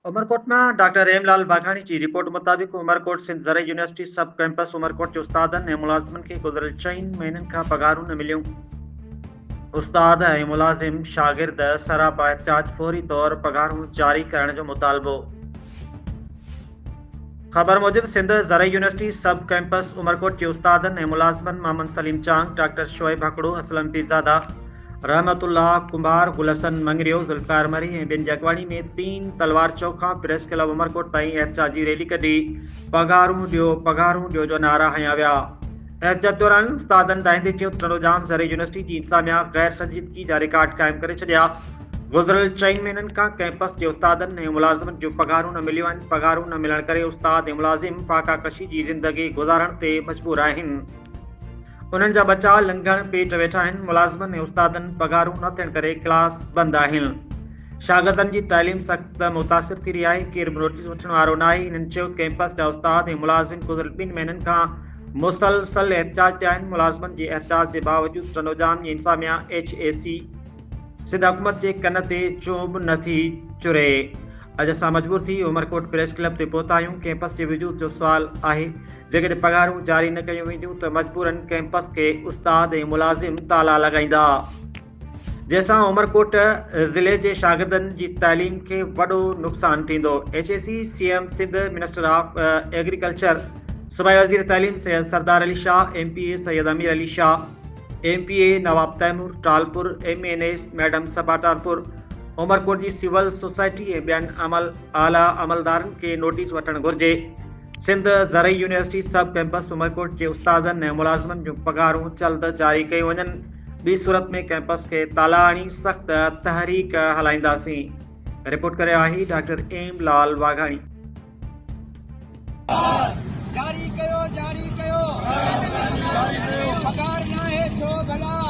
उमरकोट में डॉक्टर हेमलाल वाघाणी की रिपोर्ट मुताबिक उमरकोट सिंध ज़रई यूनिवर्सिटी सब कैंपस उमरकोट के उस्तादनि ऐं मुलाज़िमनि खे गुज़िरियल 4 महीननि खां पघारूं न मिलियूं। उस्ताद ऐं मुलाज़िम शागिर्द सरापा एहतिजाज फौरी तौर पघारूं जारी करण जो मुतालबो। ख़बर मूजिब सिंध ज़रई यूनिवर्सिटी सब कैंपस उमरकोट के उस्तादनि ऐं मुलाज़िमनि मोहम्मद सलीम चांग, डॉक्टर शोएब हकड़ो, असलम पीरज़ादा, रहमतुल्लाह कुंभार, गुलसन मंगरियो, जुल्फ़िकार मरी ऐं ॿियनि जी अॻवानी में 3 तलवार चौक खां प्रेस क्लब उमरकोट ताईं एहतिजाजी रैली कढी पघारूं ॾियो जो नारा हंया विया। एहतिजाज दौरान उस्तादनि दाहिंदे चयो तनोजाम ज़रई यूनिवर्सिटी जी इंसामिया गैर संजीदगी जा रिकॉर्ड क़ाइमु करे छॾिया। गुज़िरियल 4 महीननि खां कैंपस जे उस्तादनि ऐं मुलाज़िमनि जूं पघारूं न मिलियूं आहिनि। पघारूं न मिलण करे उस्ताद ऐं मुलाज़िम फाका कशी जी ज़िंदगी गुज़ारण ते मजबूर आहिनि। उन्हनि जा बचा लंघण पेट वेठा आहिनि। मुलाज़िमनि ऐं उस्तादनि पघारूं न थियण करे क्लास बंदि आहिनि। शागिर्दनि जी तइलीम सख़्त मुतासिर थी रही आहे। केरु बि नोटिस वठण वारो न आहे। इन्हनि चयो कैंपस जा उस्ताद ऐं मुलाज़िम गुज़िरियल 2 महीननि खां मुसलसल एहतिजाज ते आहिनि। मुलाज़िमनि जे एहतिजाज जे बावजूदि तनोजाम जी इंसामिया HAC सिंध हुकूमत जे कन ते चुभ नथी चुरे। अॼु असां मजबूर थी उमरकोट प्रेस क्लब ते पहुता आहियूं। कैंपस जे वजूद जो सुवाल आहे, जेकॾहिं पघारूं जारी न कयूं वेंदियूं त मजबूरन कैंपस के उस्ताद ऐं मुलाज़िम ताला लॻाईंदा, जंहिंसां उमरकोट ज़िले जे शागिर्दनि जी तइलीम खे वॾो नुक़सानु थींदो। HAC CM Sindh, minister of agriculture, सूबाई वज़ीर तइलीम Syed Sardar Ali Shah, MPA Syed Amir Ali Shah, MPA Nawab Taimur Talpur, MNS madam Saba Talpur, Umarkot जी सिविल सोसाइटी ऐं ॿियनि आला अमलदारनि खे नोटिस वठणु घुर्जे। सिंध ज़रई यूनिवर्सिटी सब कैंपस उमरकोट जे उस्तादनि ऐं मुलाज़िमनि जूं पघारूं जल्द जारी कयूं वञनि। ॿी सूरत में कैंपस खे ताला हणी सख़्त तहरीक हलाईंदासीं। रिपोर्ट करे आहे डॉक्टर हेमलाल वाघाणी। जारी कयो पघार नाहे छो भला